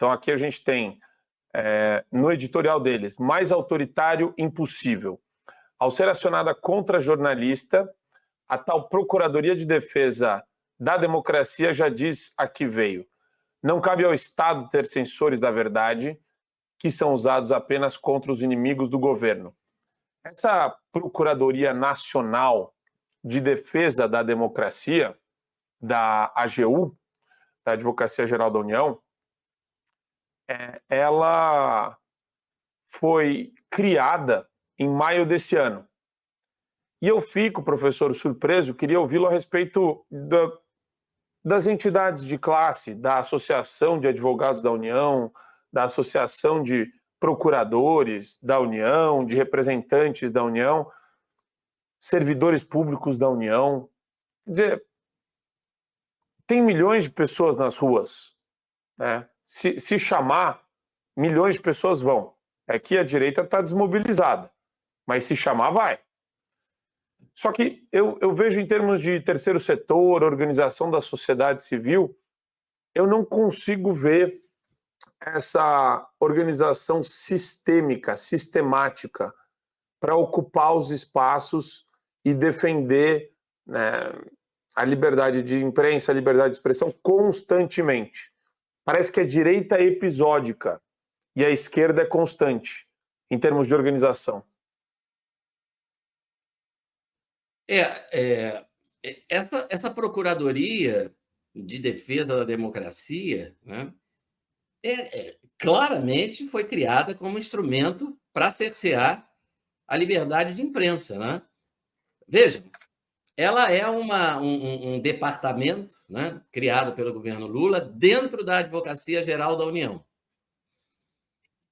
Então, aqui a gente tem, no editorial deles, mais autoritário impossível. Ao ser acionada contra jornalista, a tal Procuradoria de Defesa da Democracia já diz a que veio. Não cabe ao Estado ter censores da verdade, que são usados apenas contra os inimigos do governo. Essa Procuradoria Nacional de Defesa da Democracia, da AGU, da Advocacia Geral da União, ela foi criada em maio desse ano. E eu fico, professor, surpreso, queria ouvi-lo a respeito das entidades de classe, da Associação de Advogados da União, da Associação de Procuradores da União, de representantes da União, servidores públicos da União. Quer dizer, tem milhões de pessoas nas ruas, né? Se chamar, milhões de pessoas vão. É que a direita está desmobilizada, mas se chamar, vai. Só que eu vejo em termos de terceiro setor, organização da sociedade civil, eu não consigo ver essa organização sistêmica, sistemática, para ocupar os espaços e defender, né, a liberdade de imprensa, a liberdade de expressão constantemente. Parece que a direita é episódica e a esquerda é constante, em termos de organização. Essa Procuradoria de Defesa da Democracia, né, claramente foi criada como instrumento para cercear a liberdade de imprensa. Né? Vejam, ela é um departamento, né, criado pelo governo Lula dentro da Advocacia Geral da União.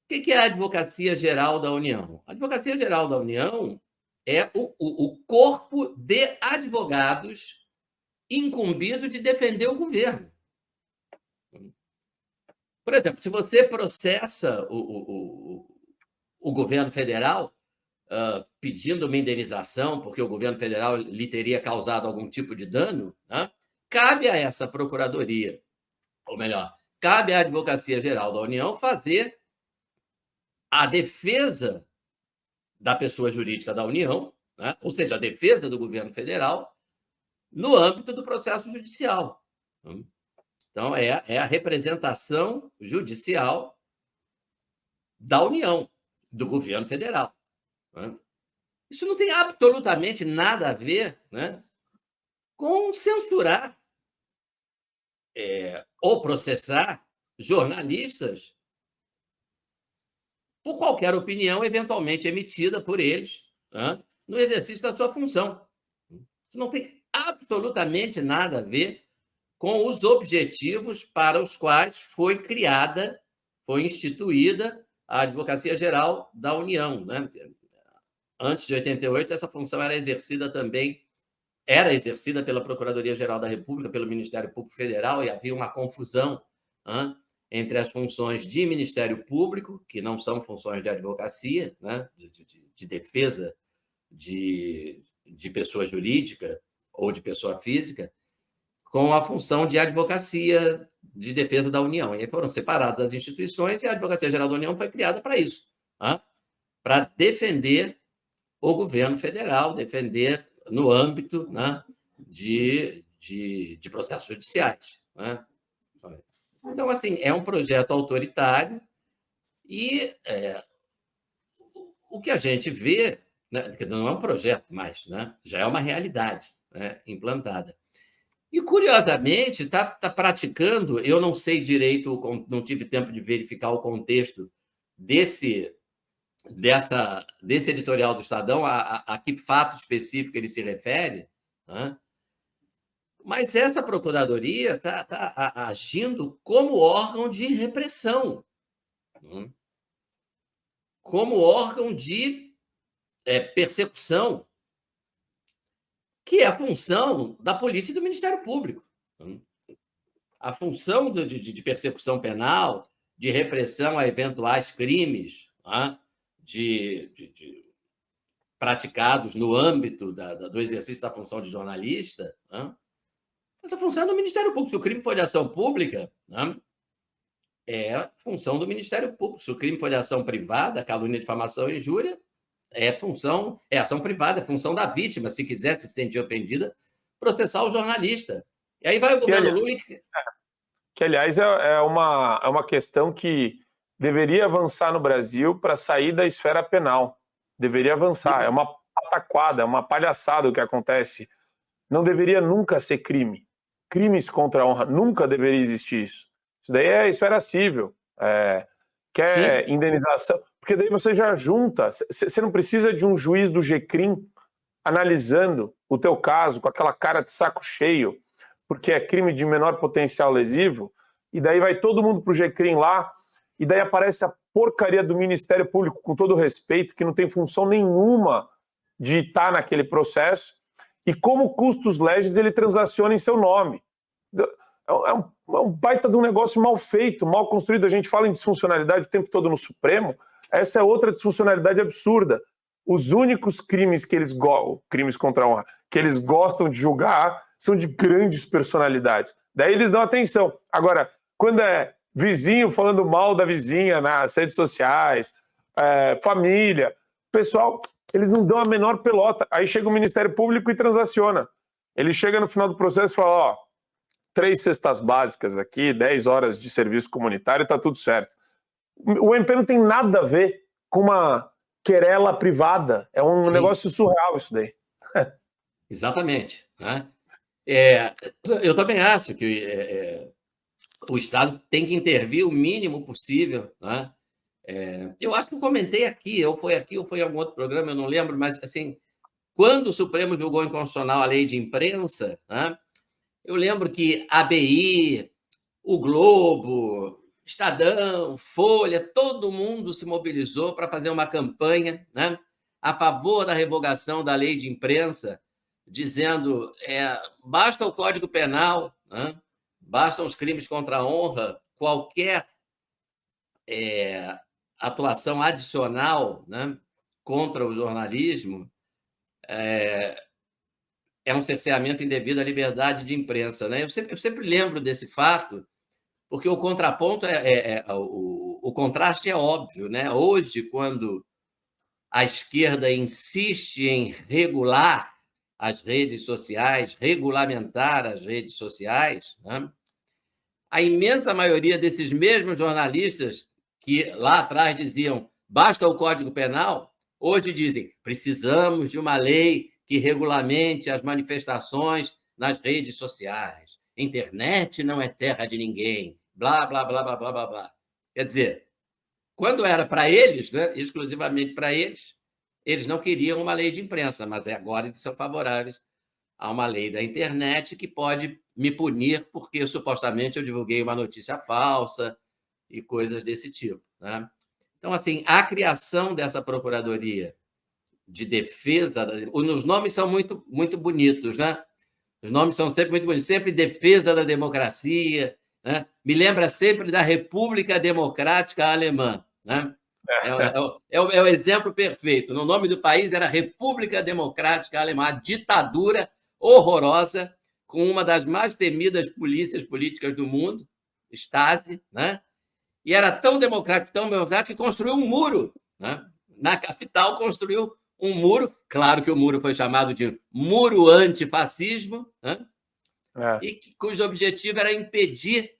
O que é a Advocacia Geral da União? A Advocacia Geral da União é o corpo de advogados incumbidos de defender o governo. Por exemplo, se você processa o governo federal pedindo uma indenização porque o governo federal lhe teria causado algum tipo de dano, né, cabe a essa procuradoria, ou melhor, cabe à Advocacia Geral da União fazer a defesa da pessoa jurídica da União, né, ou seja, a defesa do governo federal, no âmbito do processo judicial. Então, é a representação judicial da União, do governo federal. Né? Isso não tem absolutamente nada a ver, né, com censurar ou processar jornalistas por qualquer opinião eventualmente emitida por eles, né, no exercício da sua função. Isso não tem absolutamente nada a ver com os objetivos para os quais foi criada, foi instituída a Advocacia Geral da União. Né? Antes de 88, essa função era exercida pela Procuradoria-Geral da República, pelo Ministério Público Federal, e havia uma confusão entre as funções de Ministério Público, que não são funções de advocacia, né, de defesa de pessoa jurídica ou de pessoa física, com a função de advocacia de defesa da União. E aí foram separadas as instituições e a Advocacia Geral da União foi criada para isso, para defender o governo federal, defender no âmbito, né, de processos judiciais. Né? Então, assim, é um projeto autoritário e o que a gente vê, né, não é um projeto mais, né, já é uma realidade, né, implantada. E, curiosamente, está praticando, eu não sei direito, não tive tempo de verificar o contexto desse editorial do Estadão, a que fato específico ele se refere, né? Mas essa procuradoria está agindo como órgão de repressão, como órgão de persecução, que é a função da polícia e do Ministério Público. A função de persecução penal, de repressão a eventuais crimes, praticados no âmbito do exercício da função de jornalista, essa função é do Ministério Público. Se o crime for de ação pública, é função do Ministério Público. Se o crime for de ação privada, calúnia, difamação e injúria, é ação privada, é função da vítima, se quiser se sentir ofendida, processar o jornalista. E aí vai o governo Lula... Que, aliás, é uma questão que deveria avançar no Brasil para sair da esfera penal. Deveria avançar. É uma pataquada, é uma palhaçada o que acontece. Não deveria nunca ser crime. Crimes contra a honra, nunca deveria existir isso. Isso daí é esfera civil. Quer Sim. indenização? Porque daí você já junta. Você não precisa de um juiz do GCRIM analisando o teu caso com aquela cara de saco cheio, porque é crime de menor potencial lesivo, e daí vai todo mundo pro GCRIM lá, e daí aparece a porcaria do Ministério Público, com todo respeito, que não tem função nenhuma de estar naquele processo, e como custos legis ele transaciona em seu nome. É um baita de um negócio mal feito, mal construído. A gente fala em disfuncionalidade o tempo todo no Supremo, essa é outra disfuncionalidade absurda. Os únicos crimes que crimes contra a honra, que eles gostam de julgar são de grandes personalidades. Daí eles dão atenção. Agora, quando é vizinho falando mal da vizinha nas redes sociais, família, pessoal, eles não dão a menor pelota. Aí chega o Ministério Público e transaciona. Ele chega no final do processo e fala, 3 cestas básicas aqui, 10 horas de serviço comunitário, tá tudo certo. O MP não tem nada a ver com uma querela privada. É um Sim. negócio surreal isso daí. Exatamente. Né? Eu também acho que o Estado tem que intervir o mínimo possível. Né? Eu acho que eu comentei aqui, ou foi em algum outro programa, eu não lembro, mas assim, quando o Supremo julgou inconstitucional a lei de imprensa, né, eu lembro que a ABI, o Globo, Estadão, Folha, todo mundo se mobilizou para fazer uma campanha, né, a favor da revogação da lei de imprensa, dizendo basta o Código Penal, né, bastam os crimes contra a honra, qualquer atuação adicional, né, contra o jornalismo é um cerceamento indevido à liberdade de imprensa. Né? Eu sempre lembro desse fato, porque o contraponto o contraste é óbvio. Né? Hoje, quando a esquerda insiste em regular as redes sociais, regulamentar as redes sociais, né? A imensa maioria desses mesmos jornalistas que lá atrás diziam basta o Código Penal, hoje dizem precisamos de uma lei que regulamente as manifestações nas redes sociais. Internet não é terra de ninguém, blá, blá, blá, blá, blá, blá, blá. Quer dizer, quando era para eles, né, exclusivamente para eles não queriam uma lei de imprensa, mas agora eles são favoráveis a uma lei da internet que pode me punir porque supostamente eu divulguei uma notícia falsa e coisas desse tipo. Né? Então, assim, a criação dessa procuradoria de defesa, os nomes são muito, muito bonitos, né? Os nomes são sempre muito bonitos, sempre defesa da democracia, né? Me lembra sempre da República Democrática Alemã, né? É o exemplo perfeito. O nome do país era República Democrática Alemã, a ditadura horrorosa, com uma das mais temidas polícias políticas do mundo, Stasi, né? E era tão democrático, que construiu um muro, né? Na capital construiu um muro, claro que o muro foi chamado de muro antifascismo, né? E cujo objetivo era impedir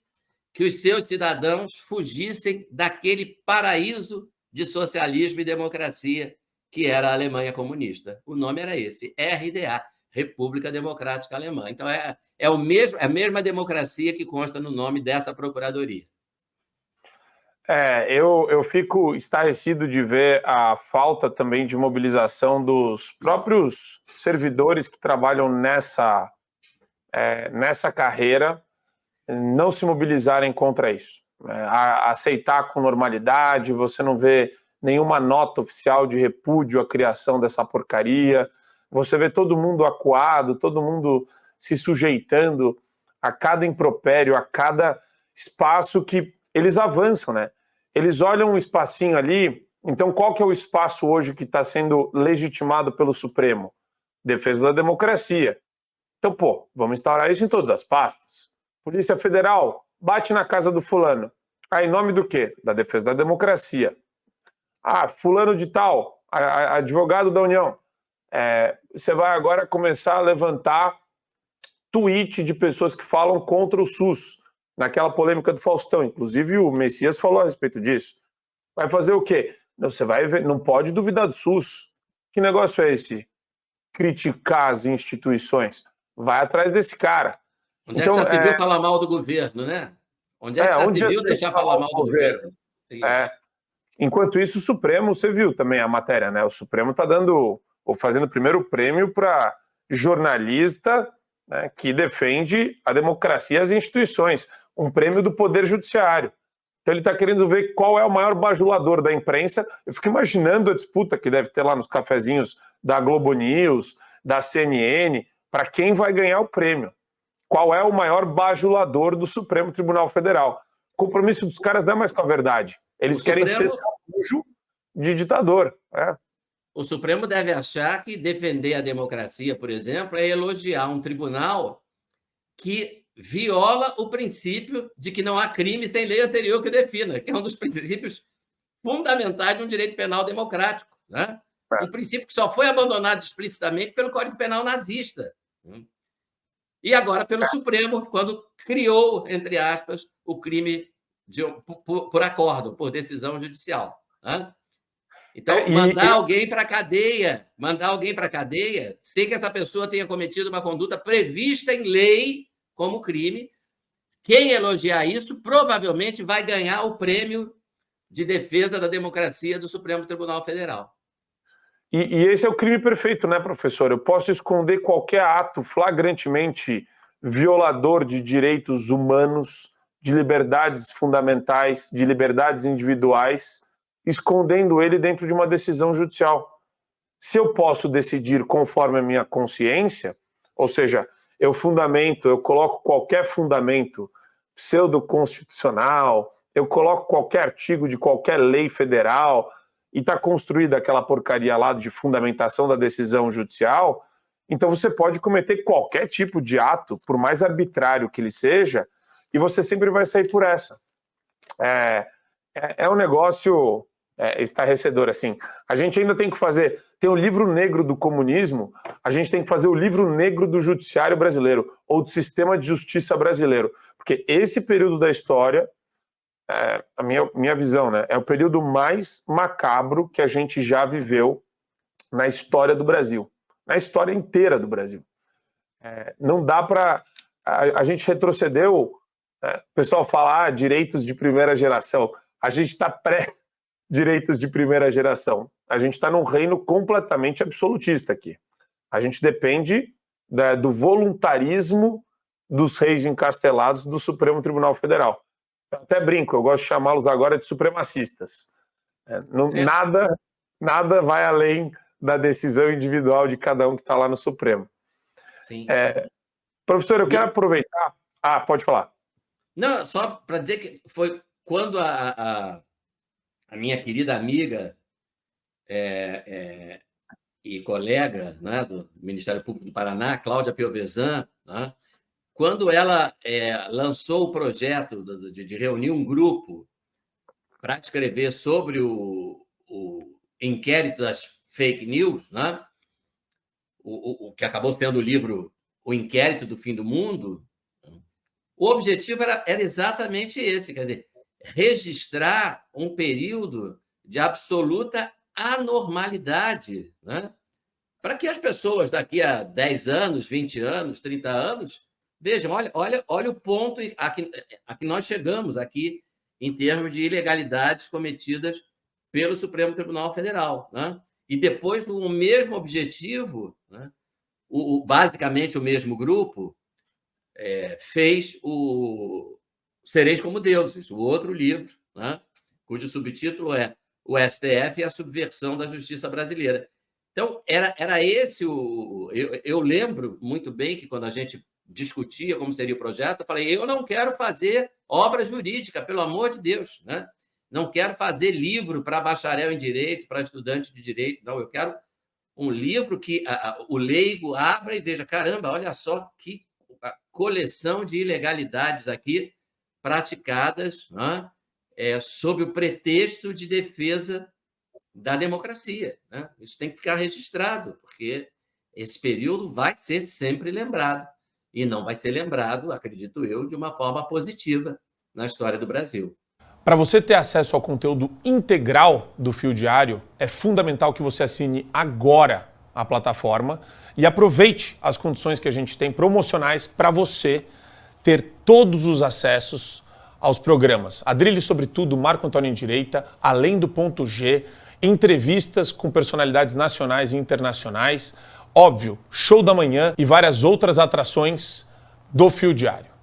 que os seus cidadãos fugissem daquele paraíso de socialismo e democracia que era a Alemanha comunista. O nome era esse, RDA, República Democrática Alemã. Então, é a mesma democracia que consta no nome dessa procuradoria. Eu fico estarrecido de ver a falta também de mobilização dos próprios servidores que trabalham nessa carreira, não se mobilizarem contra isso. Aceitar com normalidade, você não vê nenhuma nota oficial de repúdio à criação dessa porcaria, você vê todo mundo acuado, todo mundo se sujeitando a cada impropério, a cada espaço que eles avançam, né? Eles olham um espacinho ali, então qual que é o espaço hoje que está sendo legitimado pelo Supremo? Defesa da democracia. Então, vamos instaurar isso em todas as pastas. Polícia Federal, bate na casa do fulano. Em nome do quê? Da defesa da democracia. Fulano de tal, advogado da União, você vai agora começar a levantar tweet de pessoas que falam contra o SUS, naquela polêmica do Faustão. Inclusive, o Messias falou a respeito disso. Vai fazer o quê? Você vai ver, não pode duvidar do SUS. Que negócio é esse? Criticar as instituições. Vai atrás desse cara. Onde é que já se viu falar mal do governo, né? Onde é que já se viu deixar falar mal do governo? Enquanto isso, o Supremo, você viu também a matéria, né? O Supremo está fazendo o primeiro prêmio para jornalista, né, que defende a democracia e as instituições. Um prêmio do Poder Judiciário. Então ele está querendo ver qual é o maior bajulador da imprensa. Eu fico imaginando a disputa que deve ter lá nos cafezinhos da Globo News, da CNN, para quem vai ganhar o prêmio. Qual é o maior bajulador do Supremo Tribunal Federal? O compromisso dos caras não é mais com a verdade. Eles querem ser sabujo de ditador. O Supremo deve achar que defender a democracia, por exemplo, é elogiar um tribunal que viola o princípio de que não há crime sem lei anterior que defina, que é um dos princípios fundamentais de um direito penal democrático, né? Um princípio que só foi abandonado explicitamente pelo Código Penal nazista. E agora pelo Supremo, quando criou, entre aspas, o crime por acordo, por decisão judicial. Né? Então, mandar alguém para a cadeia, sem que essa pessoa tenha cometido uma conduta prevista em lei como crime, quem elogiar isso provavelmente vai ganhar o prêmio de defesa da democracia do Supremo Tribunal Federal. E esse é o crime perfeito, né, professor? Eu posso esconder qualquer ato flagrantemente violador de direitos humanos, de liberdades fundamentais, de liberdades individuais, escondendo ele dentro de uma decisão judicial. Se eu posso decidir conforme a minha consciência, ou seja, eu coloco qualquer fundamento pseudo-constitucional, eu coloco qualquer artigo de qualquer lei federal e está construída aquela porcaria lá de fundamentação da decisão judicial, então você pode cometer qualquer tipo de ato, por mais arbitrário que ele seja, e você sempre vai sair por essa. É um negócio estarrecedor, assim. A gente ainda tem que fazer... Tem o livro negro do comunismo, a gente tem que fazer o livro negro do judiciário brasileiro, ou do sistema de justiça brasileiro. Porque esse período da história, a minha visão, né, é o período mais macabro que a gente já viveu na história do Brasil. Na história inteira do Brasil. Não dá para... A gente retrocedeu... O pessoal fala, direitos de primeira geração. A gente está pré-direitos de primeira geração. A gente está num reino completamente absolutista aqui. A gente depende do voluntarismo dos reis encastelados do Supremo Tribunal Federal. Eu até brinco, eu gosto de chamá-los agora de supremacistas. Nada vai além da decisão individual de cada um que está lá no Supremo. Sim. Professor, eu quero aproveitar... pode falar. Não, só para dizer que foi quando a minha querida amiga e colega, né, do Ministério Público do Paraná, Cláudia Piovesan, né, quando ela lançou o projeto de reunir um grupo para escrever sobre o inquérito das fake news, né, o que acabou sendo o livro O Inquérito do Fim do Mundo, o objetivo era exatamente esse, quer dizer, registrar um período de absoluta anormalidade, né? Para que as pessoas daqui a 10 anos, 20 anos, 30 anos, vejam, olha o ponto a que nós chegamos aqui em termos de ilegalidades cometidas pelo Supremo Tribunal Federal. Né? E depois, com o mesmo objetivo, né, basicamente o mesmo grupo, fez o Sereis como Deuses, o outro livro, né, cujo subtítulo é O STF e a Subversão da Justiça Brasileira. Então, era esse o... Eu lembro muito bem que, quando a gente discutia como seria o projeto, eu falei, eu não quero fazer obra jurídica, pelo amor de Deus, né? Não quero fazer livro para bacharel em direito, para estudante de direito, não, eu quero um livro que o leigo abra e veja, caramba, olha só que coleção de ilegalidades aqui praticadas, né, sob o pretexto de defesa da democracia, né? Isso tem que ficar registrado, porque esse período vai ser sempre lembrado, e não vai ser lembrado, acredito eu, de uma forma positiva na história do Brasil. Para você ter acesso ao conteúdo integral do Fio Diário, é fundamental que você assine agora a plataforma e aproveite as condições que a gente tem promocionais para você ter todos os acessos aos programas Adrilles sobre Tudo, Marco Antônio em Direita, Além do Ponto G, entrevistas com personalidades nacionais e internacionais, óbvio, Show da Manhã e várias outras atrações do Fio Diário.